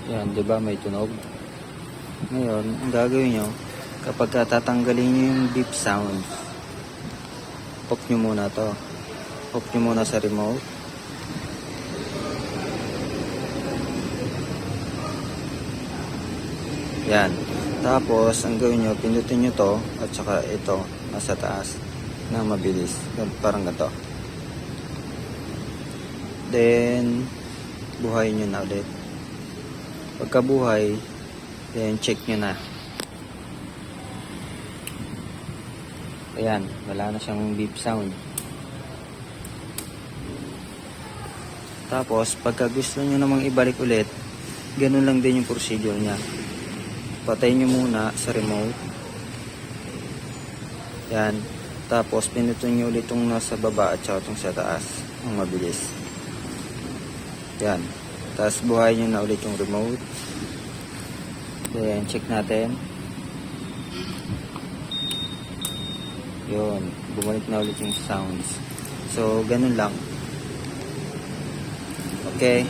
Yan, di ba may tunog? Ngayon, ang gagawin nyo, kapag tatanggalin nyo yung beep sound, off nyo muna to. Off nyo muna sa remote. Yan. Tapos, ang gawin nyo, pindutin nyo to, at saka ito, nasa taas, na mabilis. Parang ganito. Then, buhayin nyo na ulit. Pagkabuhay, then check nyo na. Ayan, wala na siyang beep sound. Tapos, pagka gusto nyo namang ibalik ulit, ganun lang din yung procedure nya. Patayin nyo muna sa remote. Yan. Tapos, pinutin nyo ulit itong nasa baba at saka itong sa taas. Ang mabilis. Yan. Tapos, buhayin nyo na ulit yung remote. Then, check natin. Yun. Bumalik na ulit yung sounds. So, ganun lang. Okay.